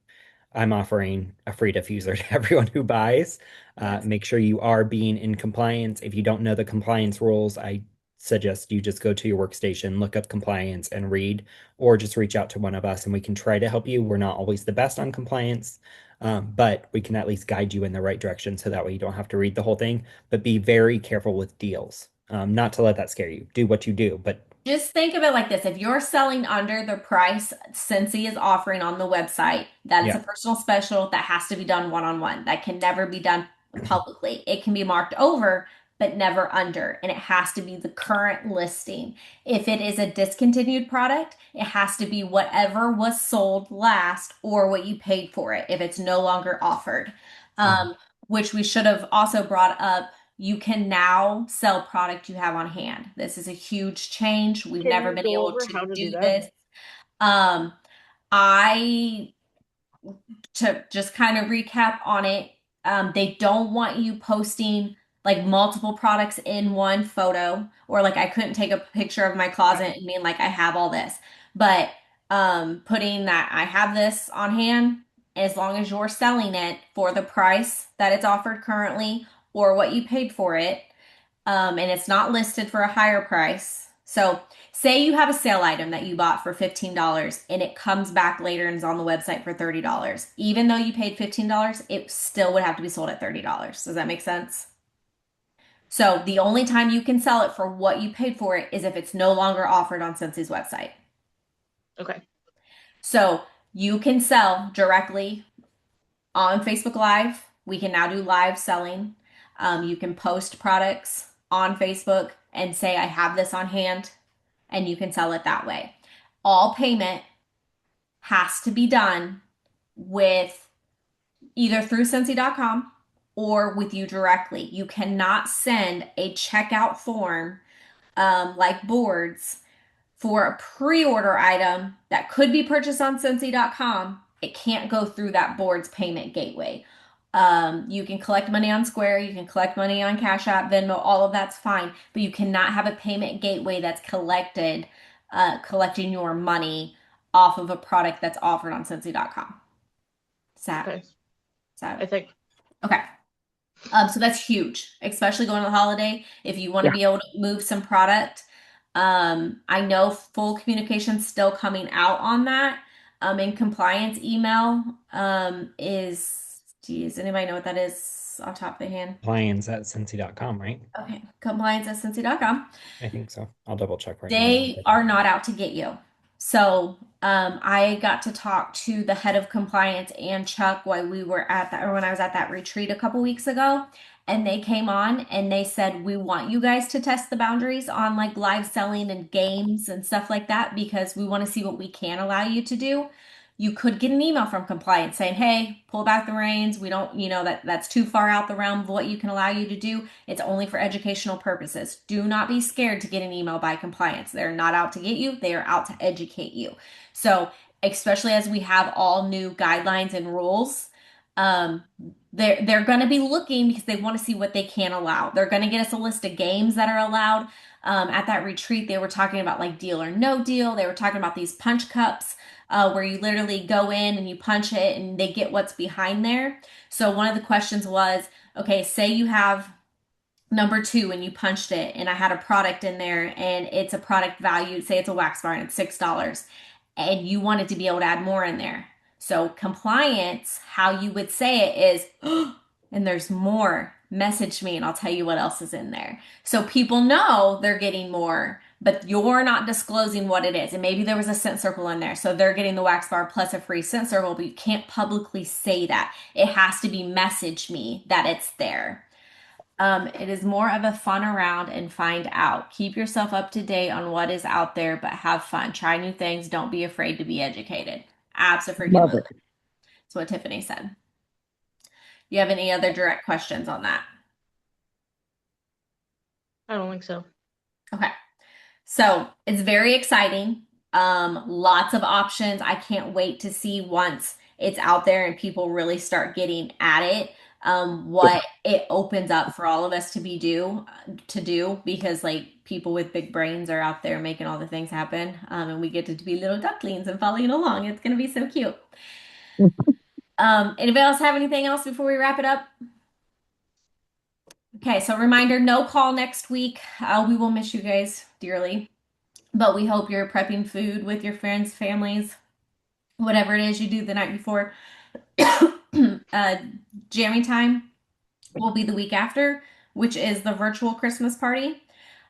I'm offering a free diffuser to everyone who buys. Yes. Make sure you are being in compliance. If you don't know the compliance rules, I suggest you just go to your workstation, look up compliance and read, or just reach out to one of us and we can try to help you. We're not always the best on compliance, but we can at least guide you in the right direction so that way you don't have to read the whole thing. But be very careful with deals. Not to let that scare you. Do what you do, but Just think of it like this. If you're selling under the price Scentsy is offering on the website, that is a yeah. personal special that has to be done one-on-one. That can never be done publicly. It can be marked over, but never under, and it has to be the current listing. If it is a discontinued product, it has to be whatever was sold last or what you paid for it if it's no longer offered. Mhm. Which we should have also brought up. You can now sell product you have on hand. This is a huge change. We've Can never you been go able over to how to do do that? this. Um, I to just kind of recap on it, they don't want you posting like multiple products in one photo, or like I couldn't take a picture of my Okay. closet and mean like I have all this, but putting that I have this on hand as long as you're selling it for the price that it's offered currently or what you paid for it, and it's not listed for a higher price. So, say you have a sale item that you bought for $15 and it comes back later and is on the website for $30. Even though you paid $15, it still would have to be sold at $30. Does that make sense? So, the only time you can sell it for what you paid for it is if it's no longer offered on Scentssy's website. Okay. So, you can sell directly on Facebook Live. We can now do live selling. You can post products on Facebook and say, I have this on hand, and you can sell it that way. All payment has to be done with either through Scentsy.com or with you directly. You cannot send a checkout form like boards for a pre-order item that could be purchased on Scentsy.com. It can't go through that board's payment gateway. You can collect money on Square, you can collect money on Cash App, Venmo, all of that's fine, but you cannot have a payment gateway that's collecting your money off of a product that's offered on Scentsy.com. Is that, Okay. is that I think. okay? So that's huge, especially going to the holiday. If you want to Yeah. be able to move some product, I know full communication still coming out on that. And compliance email geez, anybody know what that is off the top of the hand? Lions at Scentsy.com, right? Okay, compliance at Scentsy.com. I think so. I'll double check right now. They are not out to get you. So I got to talk to the head of compliance and Chuck while we were at that, or when I was at that retreat a couple weeks ago. And they came on and they said, we want you guys to test the boundaries on like live selling and games and stuff like that because we want to see what we can allow you to do. You could get an email from compliance saying, hey, pull back the reins. We don't, that's too far out the realm of what you can allow you to do. It's only for educational purposes. Do not be scared to get an email by compliance. They're not out to get you, they are out to educate you. So, especially as we have all new guidelines and rules, um, they're going to be looking because they want to see what they can allow. They're going to get us a list of games that are allowed. At that retreat, they were talking about like deal or no deal. They were talking about these punch cups where you literally go in and you punch it and they get what's behind there. So one of the questions was, okay, say you have number two and you punched it and I had a product in there and it's a product valued, say it's a wax bar and it's $6 and you wanted to be able to add more in there. So compliance, how you would say it is, oh, and there's more. Message me and I'll tell you what else is in there. So people know they're getting more, but you're not disclosing what it is. And maybe there was a scent circle in there. So they're getting the wax bar plus a free scent circle, but you can't publicly say that. It has to be message me that it's there. It is more of a fun around and find out. Keep yourself up to date on what is out there, but have fun. Try new things. Don't be afraid to be educated. Love Absolutely. it. That's what Tiffany said. You have any other direct questions on that? I don't think so. Okay. So it's very exciting. Lots of options. I can't wait to see once it's out there and people really start getting at it. What it opens up for all of us to do because like people with big brains are out there making all the things happen. And we get to be little ducklings and following along. It's gonna be so cute. Anybody else have anything else before we wrap it up? Okay, so reminder, no call next week. We will miss you guys dearly. But we hope you're prepping food with your friends, families, whatever it is you do the night before. uh, Jamming time will be the week after, which is the virtual Christmas party.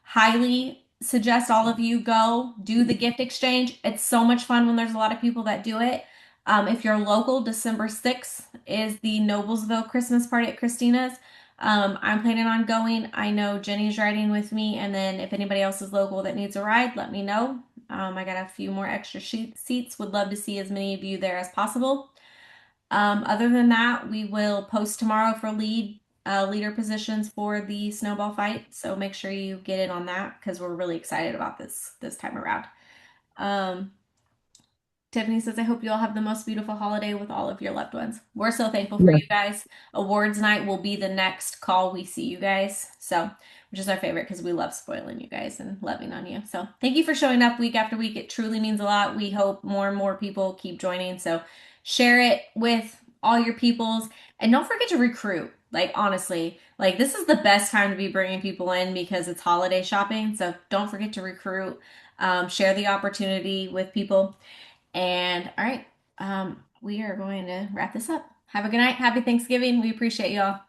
Highly suggest all of you go do the gift exchange. It's so much fun when there's a lot of people that do it. If you're local, December 6th is the Noblesville Christmas party at Christina's. I'm planning on going. I know Jenny's riding with me, and then if anybody else is local that needs a ride, let me know. I got a few more extra seats. Would love to see as many of you there as possible. Other than that, we will post tomorrow for leader positions for the snowball fight. So make sure you get in on that because we're really excited about this time around. Um, Tiffany says, I hope you all have the most beautiful holiday with all of your loved ones. We're so thankful for Yeah. you guys. Awards night will be the next call we see you guys. So, which is our favorite because we love spoiling you guys and loving on you. So, thank you for showing up week after week. It truly means a lot. We hope more and more people keep joining. So, share it with all your peoples and don't forget to recruit. Like, honestly, like this is the best time to be bringing people in because it's holiday shopping. So, don't forget to recruit. Share the opportunity with people. And all right, we are going to wrap this up. Have a good night. Happy Thanksgiving. We appreciate y'all.